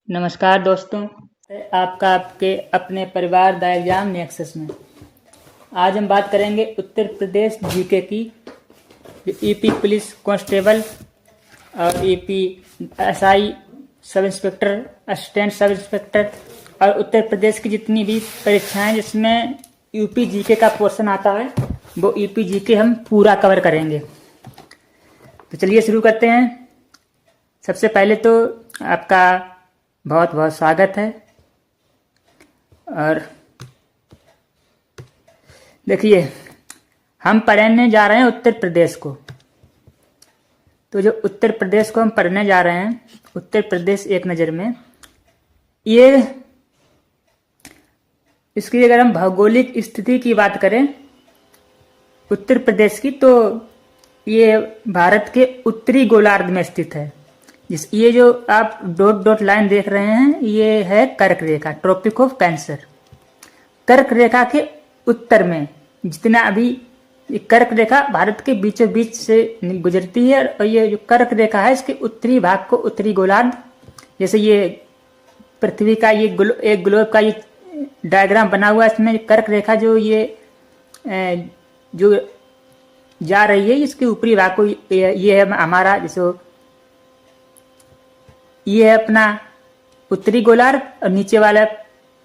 नमस्कार दोस्तों, आपका आपके अपने परिवार द एग्जाम नेक्सस में। आज हम बात करेंगे उत्तर प्रदेश जीके की। ईपी पुलिस कांस्टेबल और EP SI, sub inspector, assistant sub inspector और उत्तर प्रदेश की जितनी भी परीक्षाएं जिसमें यूपी जीके का पोर्शन आता है वो यूपी जीके हम पूरा कवर करेंगे। तो चलिए शुरू करते हैं। सबसे पहले तो आपका बहुत बहुत स्वागत है। और देखिए, हम पढ़ने जा रहे हैं उत्तर प्रदेश को। तो जो उत्तर प्रदेश को हम पढ़ने जा रहे हैं, उत्तर प्रदेश एक नज़र में, ये इसकी अगर हम भौगोलिक स्थिति की बात करें उत्तर प्रदेश की, तो ये भारत के उत्तरी गोलार्ध में स्थित है। ये जो आप डॉट डॉट लाइन देख रहे हैं, ये है कर्क रेखा, ट्रॉपिक ऑफ कैंसर। कर्क रेखा के उत्तर में जितना अभी कर्क रेखा भारत के बीचों बीच से गुजरती है, और ये जो कर्क रेखा है इसके उत्तरी भाग को उत्तरी गोलार्ध, जैसे ये पृथ्वी का ये एक ग्लोब का ये डायग्राम बना हुआ है, इसमें कर्क रेखा जो ये जो जा रही है इसके ऊपरी भाग को ये है हमारा, जैसे ये है अपना उत्तरी गोलार्ध और नीचे वाला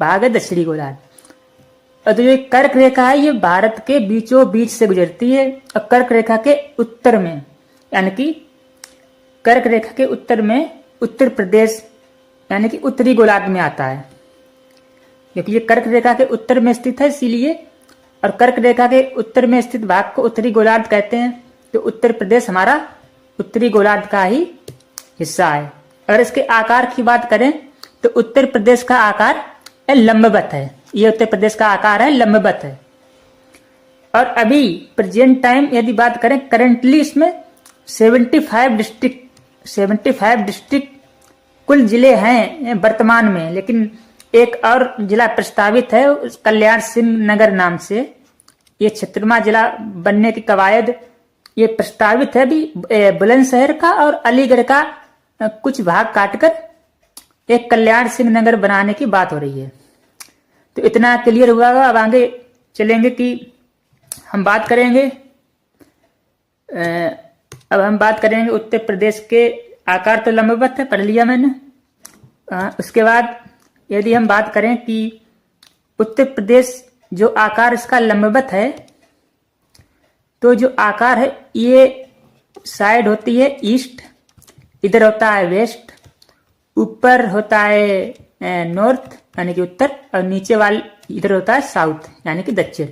भाग है दक्षिणी गोलार्ध। और तो जो कर्क रेखा है ये भारत के बीचों बीच से गुजरती है, और कर्क रेखा के उत्तर में, यानी कि कर्क रेखा के उत्तर में उत्तर प्रदेश यानी कि उत्तरी गोलार्ध में आता है, क्योंकि ये कर्क रेखा के उत्तर में स्थित है इसीलिए। और कर्क रेखा के उत्तर में स्थित भाग को उत्तरी गोलार्ध कहते हैं। तो उत्तर प्रदेश हमारा उत्तरी गोलार्ध का ही हिस्सा है। अगर इसके आकार की बात करें तो उत्तर प्रदेश का आकार लंबवत है। ये उत्तर प्रदेश का आकार है, लंबवत है। और अभी प्रेजेंट टाइम यदि बात करें, करंटली इसमें 75 डिस्ट्रिक्ट कुल जिले हैं वर्तमान में, लेकिन एक और जिला प्रस्तावित है कल्याण सिंह नगर नाम से। ये 76वां जिला बनने की कवायद ये प्रस्तावित है अभी। बुलंदशहर का और अलीगढ़ का कुछ भाग काटकर एक कल्याण सिंह नगर बनाने की बात हो रही है। तो इतना क्लियर हुआ। अब आगे चलेंगे कि हम बात करेंगे, अब हम बात करेंगे उत्तर प्रदेश के आकार तो लंबवत है, पढ़ लिया मैंने। उसके बाद यदि हम बात करें कि उत्तर प्रदेश जो आकार इसका लंबवत है, तो जो आकार है ये साइड होती है ईस्ट, इधर होता है वेस्ट, ऊपर होता है नॉर्थ यानी कि उत्तर, और नीचे वाले इधर होता है साउथ यानी कि दक्षिण।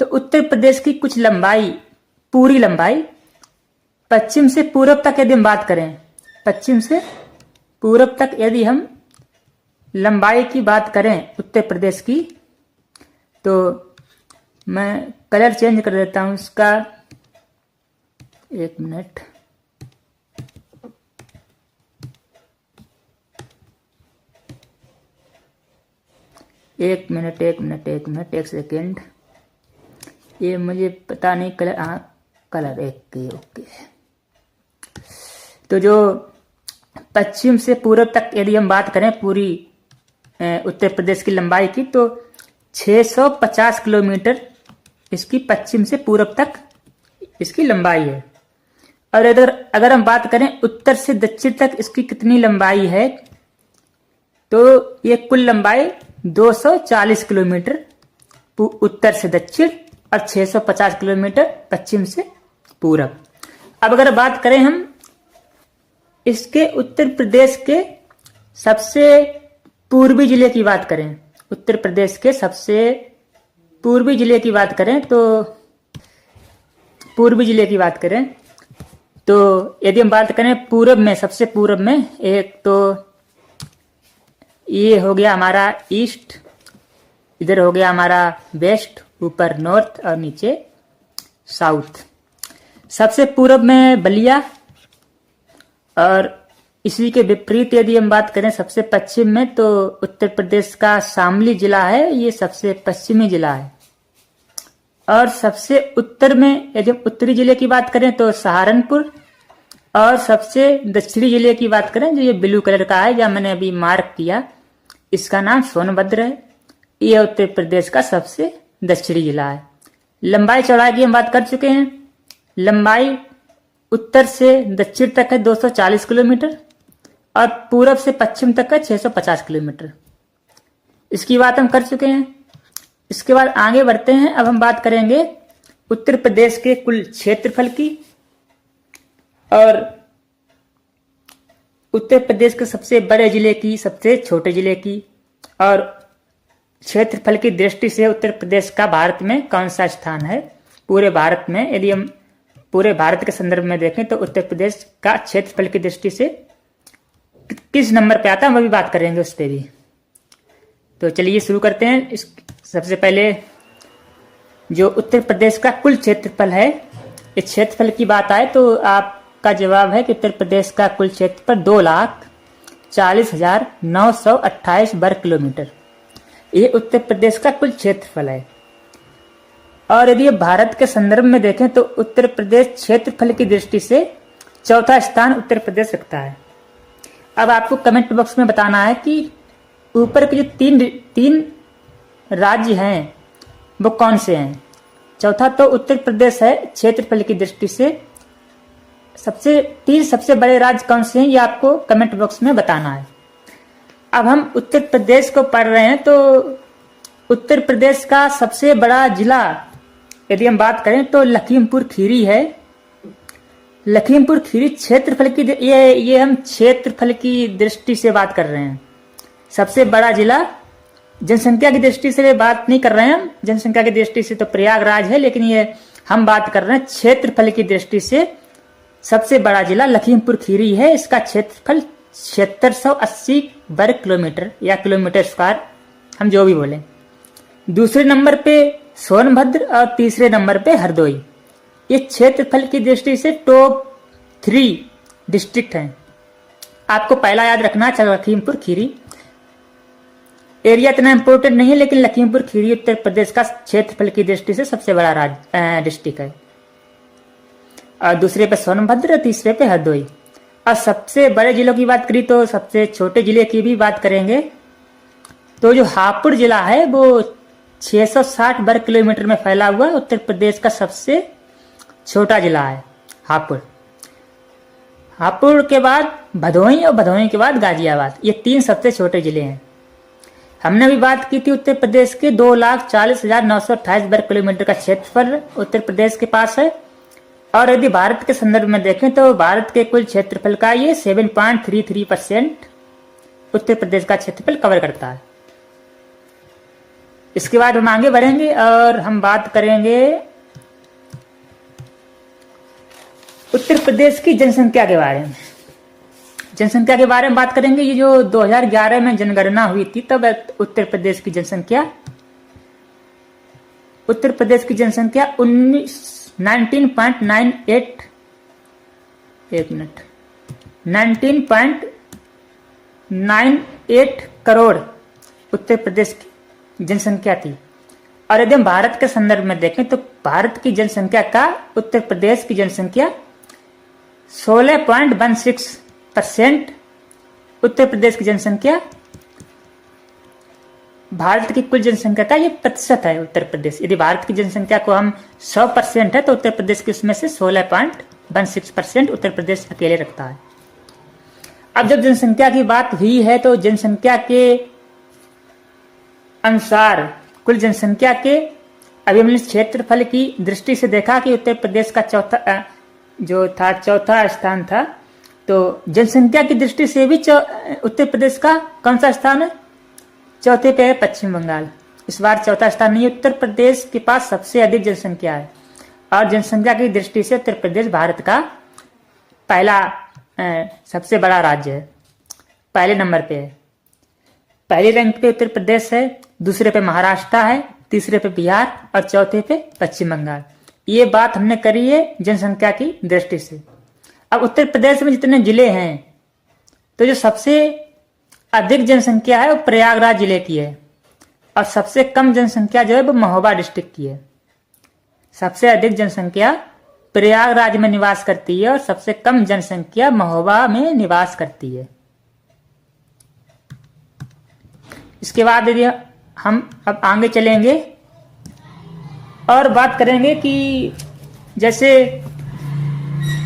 तो उत्तर प्रदेश की कुछ लंबाई, पूरी लंबाई पश्चिम से पूर्व तक यदि हम बात करें, पश्चिम से पूर्व तक यदि हम लंबाई की बात करें उत्तर प्रदेश की, तो मैं कलर चेंज कर देता हूं इसका, एक मिनट। एक सेकेंड, ये मुझे पता नहीं कलर, हाँ कलर एक ओके। तो जो पश्चिम से पूर्व तक यदि हम बात करें पूरी उत्तर प्रदेश की लंबाई की, तो 650 किलोमीटर इसकी पश्चिम से पूर्व तक इसकी लंबाई है। और अगर हम बात करें उत्तर से दक्षिण तक इसकी कितनी लंबाई है, तो ये कुल लंबाई 240 किलोमीटर उत्तर से दक्षिण और 650 किलोमीटर पश्चिम से पूर्व। अब अगर बात करें हम इसके उत्तर प्रदेश के सबसे पूर्वी जिले की बात करें, उत्तर प्रदेश के सबसे पूर्वी जिले की बात करें, तो पूर्वी जिले की बात करें तो यदि हम बात करें पूर्व में, सबसे पूर्व में, एक तो ये हो गया हमारा ईस्ट, इधर हो गया हमारा वेस्ट, ऊपर नॉर्थ और नीचे साउथ। सबसे पूर्व में बलिया, और इसी के विपरीत यदि हम बात करें सबसे पश्चिम में, तो उत्तर प्रदेश का शामली जिला है, ये सबसे पश्चिमी जिला है। और सबसे उत्तर में यदि हम उत्तरी जिले की बात करें तो सहारनपुर, और सबसे दक्षिणी जिले की बात करें, जो ये ब्लू कलर का है, या मैंने अभी मार्क किया, इसका नाम सोनभद्र है। ये उत्तर प्रदेश का सबसे दक्षिणी जिला है। लंबाई चौड़ाई की हम बात कर चुके हैं। लंबाई उत्तर से दक्षिण तक है 240 किलोमीटर और पूरब से पश्चिम तक है 650 किलोमीटर। इसकी बात हम कर चुके हैं। इसके बाद आगे बढ़ते हैं। अब हम बात करेंगे उत्तर प्रदेश के कुल क्षेत्रफल की और उत्तर प्रदेश के सबसे बड़े जिले की, सबसे छोटे जिले की, और क्षेत्रफल की दृष्टि से उत्तर प्रदेश का भारत में कौन सा स्थान है पूरे भारत में। यदि हम पूरे भारत के संदर्भ में देखें तो उत्तर प्रदेश का क्षेत्रफल की दृष्टि से किस नंबर पे आता है, हम अभी बात करेंगे उस पर भी। तो चलिए शुरू करते हैं। सबसे पहले जो उत्तर प्रदेश का कुल क्षेत्रफल है, इस क्षेत्रफल की बात आए तो आपका जवाब है कि उत्तर प्रदेश का कुल क्षेत्रफल 2,40,928 वर्ग किलोमीटर। ये उत्तर प्रदेश का कुल क्षेत्रफल है। और यदि भारत के संदर्भ में देखें तो उत्तर प्रदेश क्षेत्रफल की दृष्टि से चौथा स्थान उत्तर प्रदेश रखता है। अब आपको कमेंट बॉक्स में बताना है कि ऊपर के जो तीन राज्य हैं वो कौन से हैं। चौथा तो उत्तर प्रदेश है क्षेत्रफल की दृष्टि से। सबसे बड़े राज्य कौन से हैं, ये आपको कमेंट बॉक्स में बताना है। अब हम उत्तर प्रदेश को पढ़ रहे हैं तो उत्तर प्रदेश का सबसे बड़ा जिला यदि हम बात करें तो लखीमपुर खीरी है। लखीमपुर खीरी क्षेत्रफल की ये हम क्षेत्रफल की दृष्टि से बात कर रहे हैं। सबसे बड़ा जिला, जनसंख्या की दृष्टि से बात नहीं कर रहे हैं हम। जनसंख्या की दृष्टि से तो प्रयागराज है, लेकिन ये हम बात कर रहे हैं क्षेत्रफल की दृष्टि से। सबसे बड़ा जिला लखीमपुर खीरी है। इसका क्षेत्रफल 7680 वर्ग किलोमीटर या किलोमीटर स्क्वायर, हम जो भी बोलें। दूसरे नंबर पे सोनभद्र और तीसरे नंबर पे हरदोई। ये क्षेत्रफल की दृष्टि से टॉप 3 डिस्ट्रिक्ट हैं। आपको पहला याद रखना है लखीमपुर खीरी। एरिया इतना इंपॉर्टेंट नहीं है, लेकिन लखीमपुर खीरी उत्तर प्रदेश का क्षेत्रफल की दृष्टि से सबसे बड़ा डिस्ट्रिक्ट है। और दूसरे पे सोनभद्र, तीसरे पे हरदोई। और सबसे बड़े जिलों की बात करी तो सबसे छोटे जिले की भी बात करेंगे तो जो हापुड़ जिला है वो 660 वर्ग किलोमीटर में फैला हुआ उत्तर प्रदेश का सबसे छोटा जिला है हापुड़। हापुड़ के बाद भदोही और भदोही के बाद गाजियाबाद। ये 3 सबसे छोटे जिले हैं। हमने भी बात की थी उत्तर प्रदेश के 2,40,928 वर्ग किलोमीटर का क्षेत्रफल उत्तर प्रदेश के पास है। और यदि भारत के संदर्भ में देखें तो भारत के कुल क्षेत्रफल का ये 7.33% उत्तर प्रदेश का क्षेत्रफल कवर करता है। इसके बाद हम आगे बढ़ेंगे और हम बात करेंगे उत्तर प्रदेश की जनसंख्या के बारे में। जनसंख्या के बारे में बात करेंगे। ये जो 2011 में जनगणना हुई थी तब उत्तर प्रदेश की जनसंख्या 19.98 करोड़ उत्तर प्रदेश की जनसंख्या थी। और यदि हम भारत के संदर्भ में देखें तो भारत की जनसंख्या का उत्तर प्रदेश की जनसंख्या 16.16%। उत्तर प्रदेश की जनसंख्या भारत की कुल जनसंख्या का ये प्रतिशत है उत्तर प्रदेश। यदि भारत की जनसंख्या को हम 100% है तो उत्तर प्रदेश की उसमें से 16.16% उत्तर प्रदेश अकेले रखता है। अब जब जनसंख्या की बात हुई है तो जनसंख्या के अनुसार कुल जनसंख्या के अभी हमने क्षेत्रफल की दृष्टि से देखा कि उत्तर प्रदेश का चौथा स्थान था। तो जनसंख्या की दृष्टि से भी उत्तर प्रदेश का कौन सा स्थान है? चौथे पे है पश्चिम बंगाल। इस बार चौथा स्थान नहीं, उत्तर प्रदेश के पास सबसे अधिक जनसंख्या है। और जनसंख्या की दृष्टि से उत्तर प्रदेश भारत का पहला सबसे बड़ा राज्य है, पहले नंबर पे है। पहले रैंक पे उत्तर प्रदेश है, दूसरे पे महाराष्ट्र है, तीसरे पे बिहार और चौथे पे पश्चिम बंगाल। ये बात हमने करी है जनसंख्या की दृष्टि से। अब उत्तर प्रदेश में जितने जिले हैं तो जो सबसे अधिक जनसंख्या है वो प्रयागराज जिले की है और सबसे कम जनसंख्या जो है वो महोबा डिस्ट्रिक्ट की है। सबसे अधिक जनसंख्या प्रयागराज में निवास करती है और सबसे कम जनसंख्या महोबा में निवास करती है। इसके बाद यदि हम अब आगे चलेंगे और बात करेंगे कि जैसे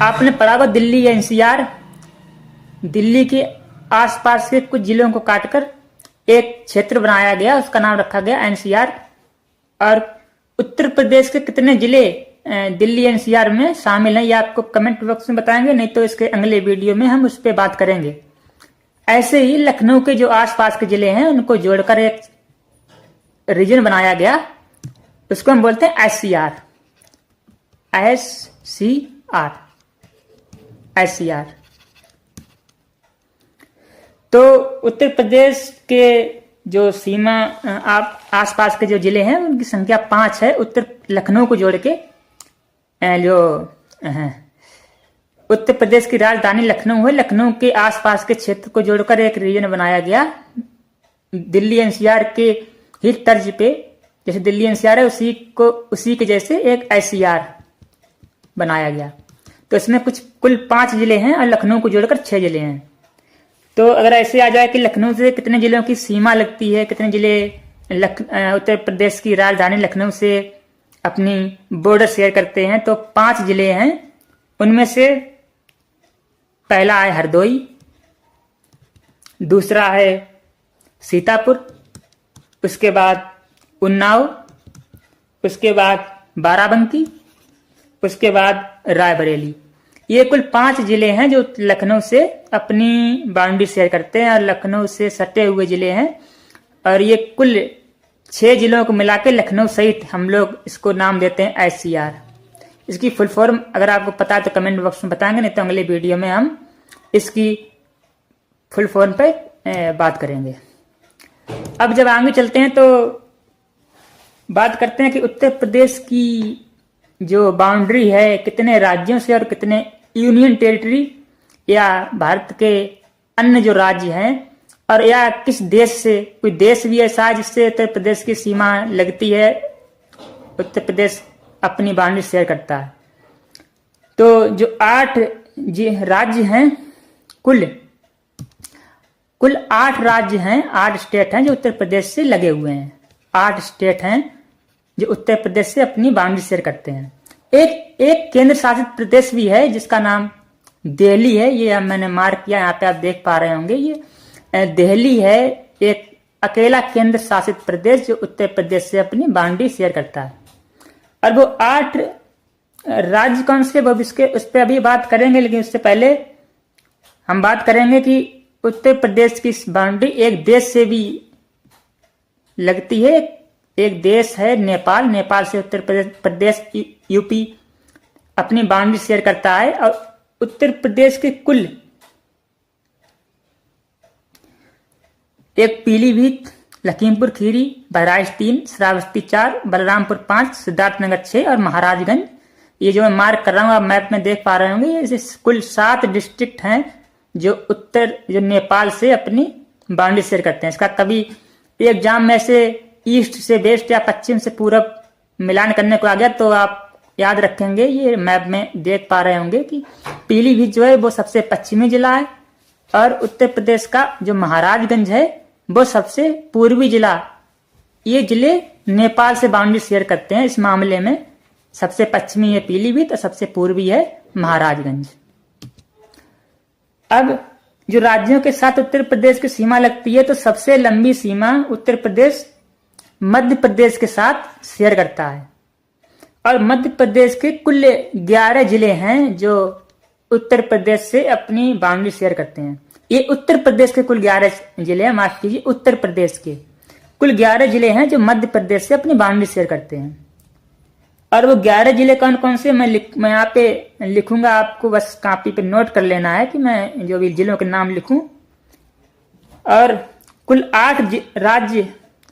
आपने पढ़ा होगा दिल्ली या एनसीआर, दिल्ली के आसपास के कुछ जिलों को काटकर एक क्षेत्र बनाया गया, उसका नाम रखा गया एनसीआर। और उत्तर प्रदेश के कितने जिले दिल्ली एनसीआर में शामिल हैं ये आपको कमेंट बॉक्स में बताएंगे, नहीं तो इसके अगले वीडियो में हम उस पर बात करेंगे। ऐसे ही लखनऊ के जो आसपास के जिले हैं उनको जोड़कर एक रीजन बनाया गया, उसको हम बोलते हैं SCR, SCR। तो उत्तर प्रदेश के जो सीमा आप आसपास के जो जिले हैं उनकी संख्या 5 है। लखनऊ को जोड़ के जो उत्तर प्रदेश की राजधानी लखनऊ है, लखनऊ के आसपास के क्षेत्र को जोड़कर एक रीजन बनाया गया। दिल्ली एनसीआर के ही तर्ज पे, जैसे दिल्ली एनसीआर है उसी के जैसे एक SCR बनाया गया। तो इसमें कुल 5 जिले हैं और लखनऊ को जोड़कर 6 जिले हैं। तो अगर ऐसे आ जाए कि लखनऊ से कितने जिलों की सीमा लगती है, कितने जिले उत्तर प्रदेश की राजधानी लखनऊ से अपनी बॉर्डर शेयर करते हैं, तो 5 जिले हैं। उनमें से पहला है हरदोई, दूसरा है सीतापुर, उसके बाद उन्नाव, उसके बाद बाराबंकी, उसके बाद रायबरेली। ये कुल 5 जिले हैं जो लखनऊ से अपनी बाउंड्री शेयर करते हैं और लखनऊ से सटे हुए जिले हैं। और ये कुल 6 जिलों को मिला के लखनऊ सहित हम लोग इसको नाम देते हैं SCR। इसकी फुल फॉर्म अगर आपको पता है तो कमेंट बॉक्स में बताएंगे, नहीं तो अगले वीडियो में हम इसकी फुल फॉर्म पे बात करेंगे। अब जब आगे चलते हैं तो बात करते हैं कि उत्तर प्रदेश की जो बाउंड्री है कितने राज्यों से और कितने यूनियन टेरिटरी या भारत के अन्य जो राज्य हैं और या किस देश से, कोई देश भी ऐसा है जिससे उत्तर प्रदेश की सीमा लगती है, उत्तर प्रदेश अपनी बाउंड्री शेयर करता है। तो जो 8 राज्य हैं, कुल 8 राज्य हैं, 8 स्टेट हैं जो उत्तर प्रदेश से लगे हुए हैं। 8 स्टेट हैं जो उत्तर प्रदेश से अपनी बाउंड्री शेयर करते हैं। एक केंद्र शासित प्रदेश भी है जिसका नाम दिल्ली है, ये मैंने मार्क किया, यहाँ पे आप देख पा रहे होंगे। ये दिल्ली है एक अकेला केंद्र शासित प्रदेश जो उत्तर प्रदेश से अपनी बाउंड्री शेयर करता है। और वो 8 राज्य कौन से, वो उस पर अभी बात करेंगे, लेकिन उससे पहले हम बात करेंगे कि उत्तर प्रदेश की बाउंड्री एक देश से भी लगती है। एक देश है नेपाल, नेपाल से उत्तर प्रदेश यूपी अपनी बाउंड्री शेयर करता है। और उत्तर प्रदेश के कुल एक पीलीभीत, लखीमपुर खीरी, बहराइच 3, श्रावस्ती 4, बलरामपुर 5, सिद्धार्थनगर 6 और महाराजगंज, ये जो मैं मार्क कर रहा हूँ आप मैप में देख पा रहे होंगे, ये कुल 7 डिस्ट्रिक्ट हैं जो नेपाल से अपनी बाउंड्री शेयर करते हैं। इसका कभी एग्जाम में से ईस्ट से वेस्ट या पश्चिम से पूरब मिलान करने को आ गया तो आप याद रखेंगे, ये मैप में देख पा रहे होंगे कि पीलीभीत जो है वो सबसे पश्चिमी जिला है और उत्तर प्रदेश का जो महाराजगंज है वो सबसे पूर्वी जिला। ये जिले नेपाल से बाउंड्री शेयर करते हैं। इस मामले में सबसे पश्चिमी है पीलीभीत और सबसे पूर्वी है महाराजगंज। अब जो राज्यों के साथ उत्तर प्रदेश की सीमा लगती है, तो सबसे लंबी सीमा उत्तर प्रदेश मध्य प्रदेश के साथ शेयर करता है। और मध्य प्रदेश के कुल 11 जिले हैं जो उत्तर प्रदेश से अपनी बाउंड्री शेयर करते हैं। ये उत्तर प्रदेश के कुल 11 जिले हैं, माफ कीजिए, उत्तर प्रदेश के कुल 11 जिले हैं जो मध्य प्रदेश से अपनी बाउंड्री शेयर करते हैं। और वो 11 जिले कौन कौन से मैं यहाँ पे लिखूंगा, आपको बस कॉपी पे नोट कर लेना है कि मैं जो भी जिलों के नाम लिखूं। और कुल 8 राज्य,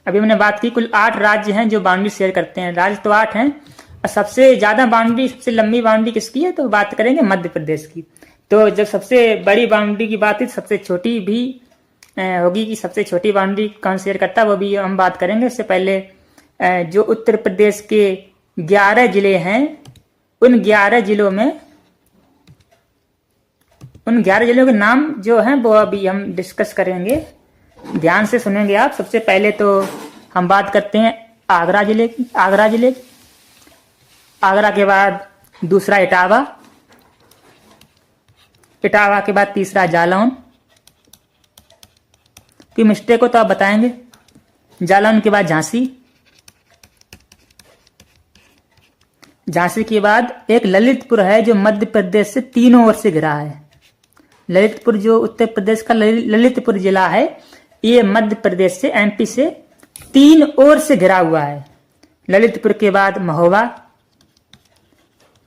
अभी मैंने बात की, कुल 8 राज्य हैं जो बाउंड्री शेयर करते हैं। राज्य तो 8 हैं और सबसे ज्यादा बाउंड्री, सबसे लंबी बाउंड्री किसकी है, तो बात करेंगे मध्य प्रदेश की। तो जब सबसे बड़ी बाउंड्री की बात है, सबसे छोटी भी होगी कि सबसे छोटी बाउंड्री कौन शेयर करता है, वो भी हम बात करेंगे। उससे पहले जो उत्तर प्रदेश के 11 जिले हैं उन 11 जिलों के नाम जो हैं वो अभी हम डिस्कस करेंगे। ध्यान से सुनेंगे आप। सबसे पहले तो हम बात करते हैं आगरा जिले की। आगरा के बाद दूसरा इटावा के बाद तीसरा जालौन की मिस्टेक को तो आप बताएंगे। जालौन के बाद झांसी के बाद एक ललितपुर है जो मध्य प्रदेश से तीनों ओर से घिरा है। ललितपुर जो उत्तर प्रदेश का ललितपुर जिला है, ये मध्य प्रदेश से एमपी से 3 ओर से घिरा हुआ है। ललितपुर के बाद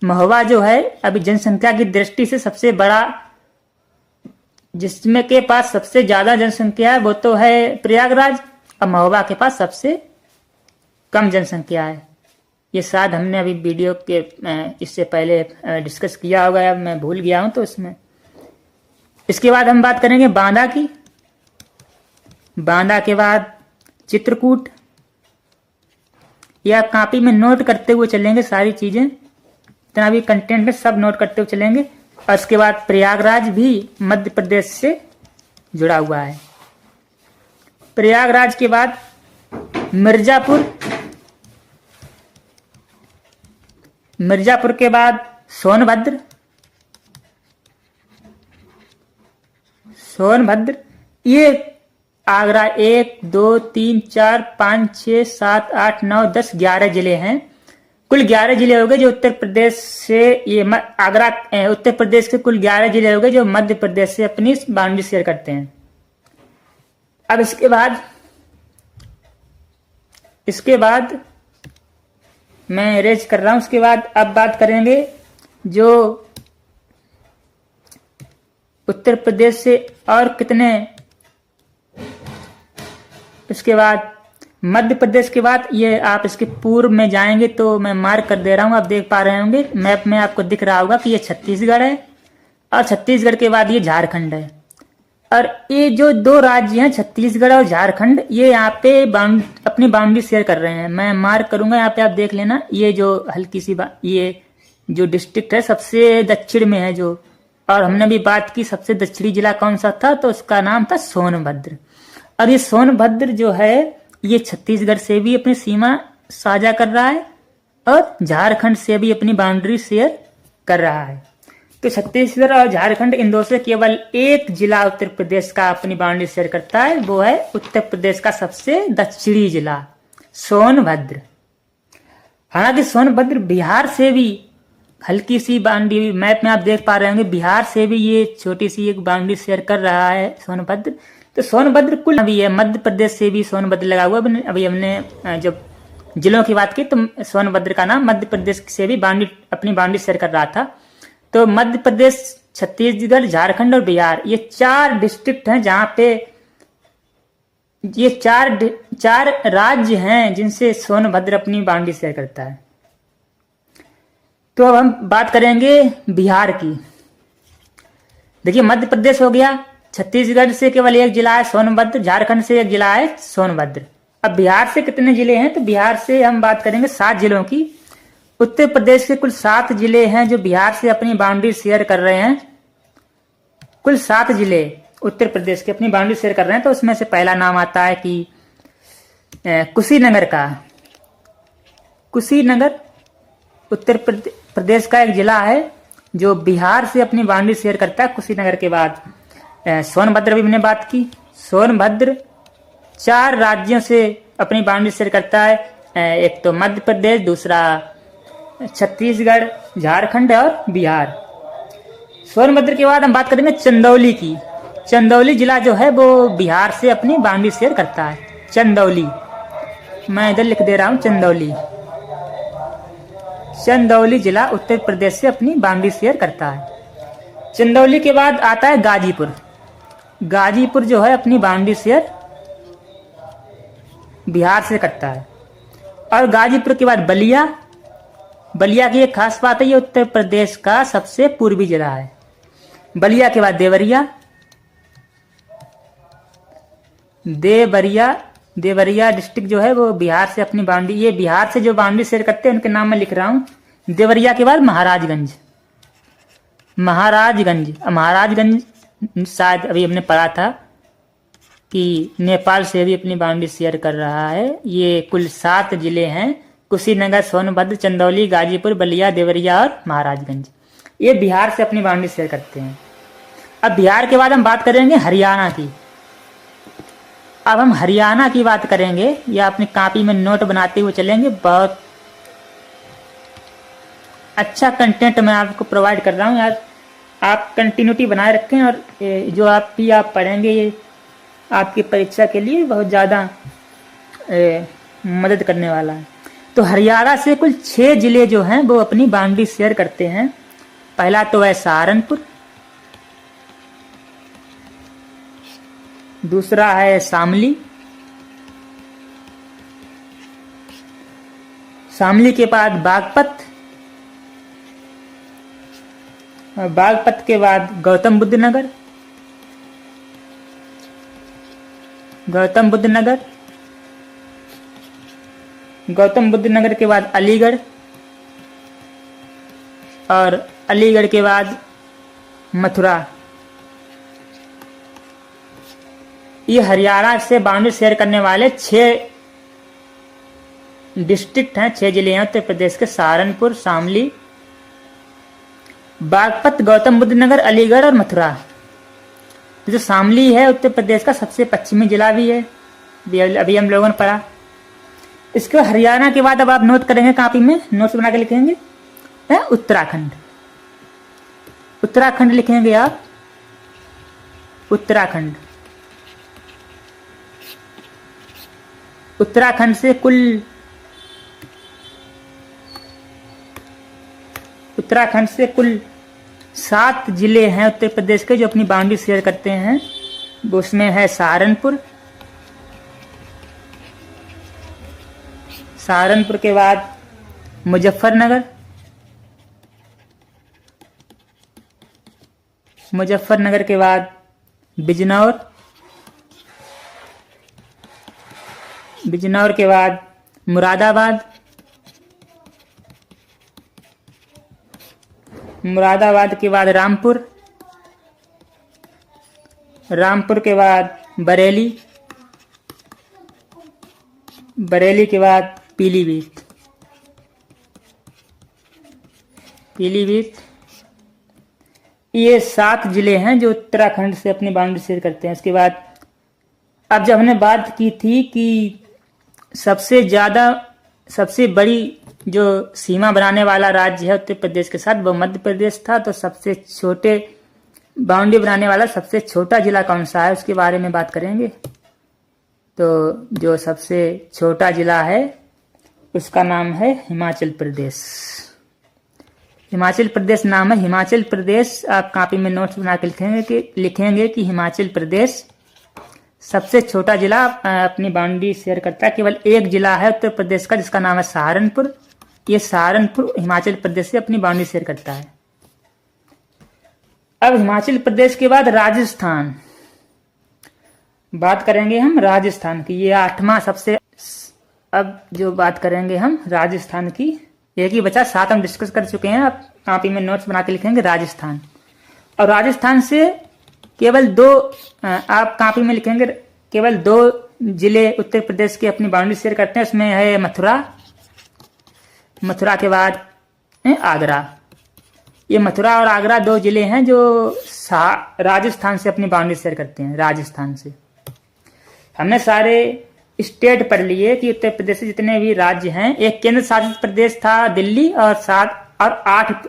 महोबा जो है अभी जनसंख्या की दृष्टि से सबसे बड़ा, जिसमें के पास सबसे ज्यादा जनसंख्या है वो तो है प्रयागराज, और महोबा के पास सबसे कम जनसंख्या है। ये शायद हमने अभी वीडियो के इससे पहले डिस्कस किया होगा, अब मैं भूल गया हूं तो इसमें। इसके बाद हम बात करेंगे बांदा की। बांदा के बाद चित्रकूट। या कॉपी में नोट करते हुए चलेंगे सारी चीजें, इतना भी कंटेंट में सब नोट करते हुए चलेंगे। और उसके बाद प्रयागराज भी मध्य प्रदेश से जुड़ा हुआ है। प्रयागराज के बाद मिर्जापुर के बाद सोनभद्र। ये आगरा 1 2 3 4 5 6 7 8 9 10 11 जिले हैं। कुल 11 जिले हो गए जो उत्तर प्रदेश से, ये आगरा उत्तर प्रदेश के कुल 11 जिले हो गए जो मध्य प्रदेश से अपनी बाउंड्री शेयर करते हैं। अब इसके बाद मैं रेज कर रहा हूं। उसके बाद अब बात करेंगे जो उत्तर प्रदेश से और कितने, उसके बाद मध्य प्रदेश के बाद ये आप इसके पूर्व में जाएंगे तो मैं मार्क कर दे रहा हूं, आप देख पा रहे होंगे मैप में, आपको दिख रहा होगा कि ये छत्तीसगढ़ है और छत्तीसगढ़ के बाद ये झारखंड है। और ये जो 2 राज्य हैं छत्तीसगढ़ और झारखंड, ये यहाँ पे अपनी बाउंड्री शेयर कर रहे हैं। मैं मार्क करूंगा यहाँ पे, आप देख लेना। ये जो हल्की सी ये जो डिस्ट्रिक्ट है सबसे दक्षिण में है जो, और हमने भी बात की सबसे दक्षिणी जिला कौन सा था, तो उसका नाम था सोनभद्र। और ये सोनभद्र जो है ये छत्तीसगढ़ से भी अपनी सीमा साझा कर रहा है और झारखंड से भी अपनी बाउंड्री शेयर कर रहा है। तो छत्तीसगढ़ और झारखंड इन दो से केवल एक जिला उत्तर प्रदेश का अपनी बाउंड्री शेयर करता है, वो है उत्तर प्रदेश का सबसे दक्षिणी जिला सोनभद्र। हालांकि सोनभद्र बिहार से भी हल्की सी बाउंड्री, मैप में आप देख पा रहे होंगे, बिहार से भी ये छोटी सी एक बाउंड्री शेयर कर रहा है सोनभद्र। तो सोनभद्र कुल अभी है मध्य प्रदेश से भी सोनभद्र लगा हुआ। अभी हमने जब जिलों की बात की तो सोनभद्र का नाम मध्य प्रदेश से भी अपनी बाउंड्री शेयर कर रहा था। तो मध्य प्रदेश, छत्तीसगढ़, झारखंड और बिहार, ये 4 डिस्ट्रिक्ट हैं जहां पे ये 4 राज्य हैं जिनसे सोनभद्र अपनी बाउंड्री शेयर करता है। तो अब हम बात करेंगे बिहार की। देखिए मध्य प्रदेश हो गया, छत्तीसगढ़ से केवल एक जिला है सोनभद्र, झारखंड से एक जिला है सोनभद्र। अब बिहार से कितने जिले हैं, तो बिहार से हम बात करेंगे 7 जिलों की। उत्तर प्रदेश के कुल 7 जिले हैं जो बिहार से अपनी बाउंड्री शेयर कर रहे हैं। कुल 7 जिले उत्तर प्रदेश के अपनी बाउंड्री शेयर कर रहे हैं। तो उसमें से पहला नाम आता है कि कुशीनगर का। कुशीनगर उत्तर प्रदेश का एक जिला है जो बिहार से अपनी बाउंड्री शेयर करता है। कुशीनगर के बाद सोनभद्र भी हमने बात की। सोनभद्र 4 राज्यों से अपनी बाउंड्री शेयर करता है, एक तो मध्य प्रदेश, दूसरा छत्तीसगढ़, झारखंड और बिहार। सोनभद्र के बाद हम बात करेंगे चंदौली की। चंदौली जिला जो है वो बिहार से अपनी बाउंड्री शेयर करता है। चंदौली, मैं इधर लिख दे रहा हूं चंदौली। चंदौली जिला उत्तर प्रदेश से अपनी बाउंड्री शेयर करता है। चंदौली के बाद आता है गाजीपुर। गाजीपुर जो है अपनी बाउंड्री शेयर बिहार से करता है। और गाजीपुर के बाद बलिया। बलिया की एक खास बात है, ये उत्तर प्रदेश का सबसे पूर्वी जिला है। बलिया के बाद देवरिया। देवरिया डिस्ट्रिक्ट जो है वो बिहार से अपनी बाउंड्री, ये बिहार से जो बाउंड्री शेयर करते हैं उनके नाम मैं लिख रहा हूं। देवरिया के बाद महाराजगंज। महाराजगंज शायद अभी हमने पढ़ा था कि नेपाल से भी अपनी बाउंड्री शेयर कर रहा है। ये कुल 7 जिले हैं, कुशीनगर, सोनभद्र, चंदौली, गाजीपुर, बलिया, देवरिया और महाराजगंज। ये बिहार से अपनी बाउंड्री शेयर करते हैं। अब बिहार के बाद हम बात करेंगे हरियाणा की। अब हम हरियाणा की बात करेंगे, या अपनी कॉपी में नोट बनाते हुए चलेंगे। बहुत अच्छा कंटेंट मैं आपको प्रोवाइड कर रहा हूँ यार, आप कंटिन्यूटी बनाए रखें और जो आप पढ़ेंगे ये आपकी परीक्षा के लिए बहुत ज़्यादा मदद करने वाला है। तो हरियाणा से कुल 6 जिले जो हैं वो अपनी बाउंड्री शेयर करते हैं। पहला तो है सहारनपुर, दूसरा है शामली, शामली के बाद बागपत, बागपत के बाद गौतम बुद्ध नगर, गौतम बुद्ध नगर, गौतम बुद्ध नगर के बाद अलीगढ़, और अलीगढ़ के बाद मथुरा। ये हरियाणा से बाउंड्री शेयर करने वाले 6 डिस्ट्रिक्ट हैं, 6 जिले हैं उत्तर प्रदेश के। सहारनपुर, शामली, बागपत, गौतम बुद्ध नगर, अलीगढ़ और मथुरा। जो शामली है उत्तर प्रदेश का सबसे पश्चिमी जिला भी है, अभी हम लोगों ने पढ़ा। इसके हरियाणा के बाद अब आप नोट करेंगे, कॉपी में नोट्स बना के लिखेंगे, उत्तराखंड। उत्तराखंड लिखेंगे आप, उत्तराखंड। उत्तराखंड से कुल 7 जिले हैं उत्तर प्रदेश के जो अपनी बाउंड्री शेयर करते हैं। उसमें है सहारनपुर, सहारनपुर के बाद मुजफ्फरनगर, मुजफ्फरनगर के बाद बिजनौर, बिजनौर के बाद मुरादाबाद, मुरादाबाद के बाद रामपुर, रामपुर के बाद बरेली, बरेली के बाद पीलीभीत, पीलीभीत। ये 7 जिले हैं जो उत्तराखंड से अपनी बाउंड्री शेयर करते हैं। उसके बाद अब जब हमने बात की थी कि सबसे बड़ी जो सीमा बनाने वाला राज्य है उत्तर प्रदेश के साथ वो मध्य प्रदेश था, तो सबसे छोटे बाउंड्री बनाने वाला सबसे छोटा जिला कौन सा है उसके बारे में बात करेंगे। तो जो सबसे छोटा जिला है उसका नाम है हिमाचल प्रदेश। हिमाचल प्रदेश नाम है हिमाचल प्रदेश। आप कॉपी में नोट्स बना के लिखेंगे कि हिमाचल प्रदेश सबसे छोटा जिला अपनी बाउंड्री शेयर करता है। केवल एक जिला है उत्तर प्रदेश का जिसका नाम है सहारनपुर। ये सहारनपुर हिमाचल प्रदेश से अपनी बाउंड्री शेयर करता है। अब हिमाचल प्रदेश के बाद राजस्थान बात करेंगे हम राजस्थान की। ये 8वां सबसे। अब जो बात करेंगे हम राजस्थान की, एक ही बचा, 7 हम डिस्कस कर चुके हैं। आप कॉपी में नोट्स बना के लिखेंगे राजस्थान। और राजस्थान से केवल 2 आप कॉपी में लिखेंगे, केवल 2 जिले उत्तर प्रदेश के अपनी बाउंड्री शेयर करते हैं। उसमें है मथुरा, मथुरा के बाद आगरा। ये मथुरा और आगरा 2 जिले हैं जो राजस्थान से अपनी बाउंड्री शेयर करते हैं। राजस्थान से हमने सारे स्टेट पढ़ लिए कि उत्तर प्रदेश से जितने भी राज्य हैं। एक केंद्र शासित प्रदेश था दिल्ली, और 8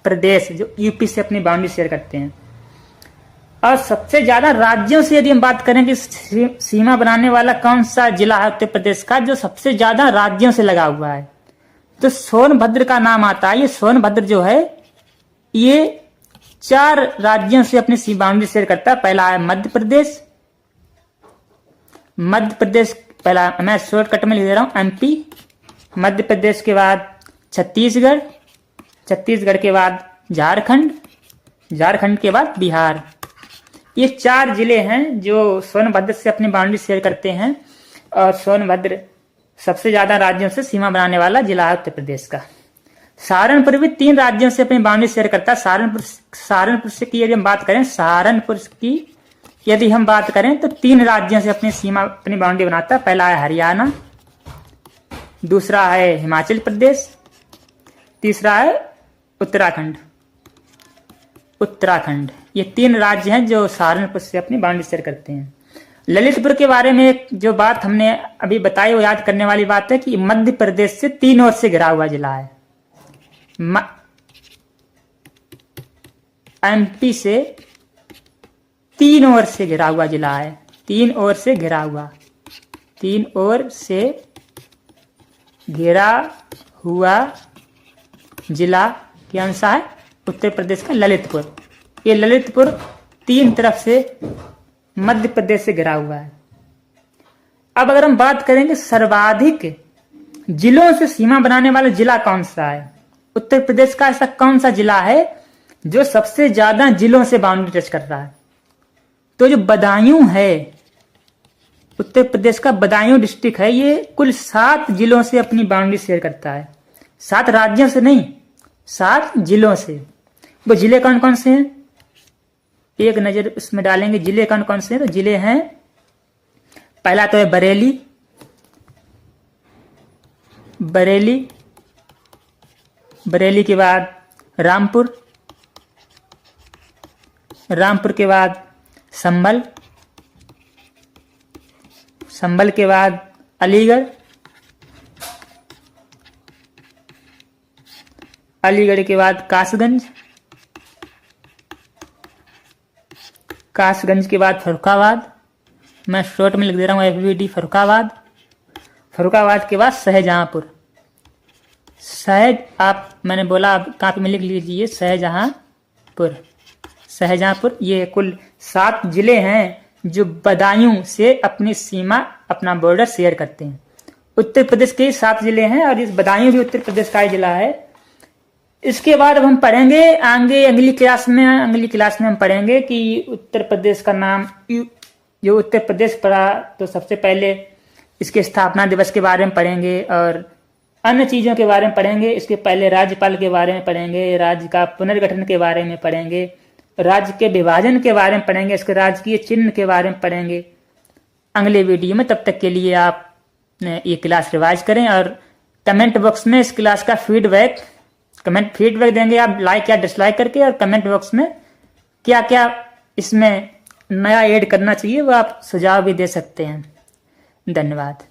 प्रदेश जो यूपी से अपनी बाउंड्री शेयर करते हैं। और सबसे ज्यादा राज्यों से यदि हम बात करें कि सीमा बनाने वाला कौन सा जिला है उत्तर प्रदेश का जो सबसे ज्यादा राज्यों से लगा हुआ है, तो सोनभद्र का नाम आता है। ये सोनभद्र जो है ये 4 राज्यों से अपनी बाउंड्री शेयर करता है। पहला है मध्य प्रदेश, मध्य प्रदेश पहला, मैं शॉर्टकट में लिख दे रहा हूं, एमपी। मध्य प्रदेश के बाद छत्तीसगढ़, छत्तीसगढ़ के बाद झारखंड, झारखंड के बाद बिहार। ये 4 जिले हैं जो सोनभद्र से अपनी बाउंड्री शेयर करते हैं। और सोनभद्र सबसे ज्यादा राज्यों से सीमा बनाने वाला जिला है उत्तर प्रदेश का। सहारनपुर भी 3 राज्यों से अपनी बाउंड्री शेयर करता है। सहारनपुर से की यदि हम बात करें, सहारनपुर की यदि हम बात करें तो 3 राज्यों से अपनी सीमा, अपनी बाउंड्री बनाता है। पहला है हरियाणा, दूसरा है हिमाचल प्रदेश, तीसरा है उत्तराखंड। ये 3 राज्य हैं जो सहारनपुर से अपनी बाउंड्री शेयर करते हैं। ललितपुर के बारे में एक जो बात हमने अभी बताई वो याद करने वाली बात है कि मध्य प्रदेश से 3 ओर से घिरा हुआ जिला है। एमपी से 3 ओर से घिरा हुआ जिला है। 3 ओर से घिरा हुआ जिला कौन सा है? उत्तर प्रदेश का ललितपुर। ये ललितपुर 3 तरफ से मध्य प्रदेश से घिरा हुआ है। अब अगर हम बात करेंगे सर्वाधिक जिलों से सीमा बनाने वाला जिला कौन सा है, उत्तर प्रदेश का ऐसा कौन सा जिला है जो सबसे ज्यादा जिलों से बाउंड्री टच कर रहा है? तो जो बदायूं है, उत्तर प्रदेश का बदायूं डिस्ट्रिक्ट है, ये कुल 7 जिलों से अपनी बाउंड्री शेयर करता है। 7 राज्यों से नहीं, 7 जिलों से। वो जिले कौन कौन से हैं, एक नजर उसमें डालेंगे। जिले कौन कौन से हैं? तो जिले हैं, पहला तो है बरेली के बाद रामपुर के बाद संभल के बाद अलीगढ़ के बाद कासगंज के बाद फर्रुखाबाद। मैं शॉर्ट में लिख दे रहा हूँ FBD फर्रुखाबाद के बाद शाहजहांपुर। मैंने बोला आप कॉपी में लिख लीजिए, शाहजहांपुर। ये कुल 7 जिले हैं जो बदायूं से अपनी सीमा, अपना बॉर्डर शेयर करते हैं। उत्तर प्रदेश के 7 जिले हैं और इस बदायूं भी उत्तर प्रदेश का जिला है। इसके बाद अब हम पढ़ेंगे आगे अगली क्लास में हम पढ़ेंगे कि उत्तर प्रदेश का नाम, जो उत्तर प्रदेश पड़ा तो सबसे पहले इसके स्थापना दिवस के बारे में पढ़ेंगे और अन्य चीजों के बारे में पढ़ेंगे। इसके पहले राज्यपाल के बारे में पढ़ेंगे, राज्य का पुनर्गठन के बारे में पढ़ेंगे, राज्य के विभाजन के बारे में पढ़ेंगे, इसके राजकीय चिन्ह के बारे में पढ़ेंगे अगले वीडियो में। तब तक के लिए आप ये क्लास रिवाइज करें और कमेंट बॉक्स में इस क्लास का फीडबैक देंगे आप, लाइक या डिसलाइक करके, और कमेंट बॉक्स में क्या क्या इसमें नया ऐड करना चाहिए वो आप सुझाव भी दे सकते हैं। धन्यवाद।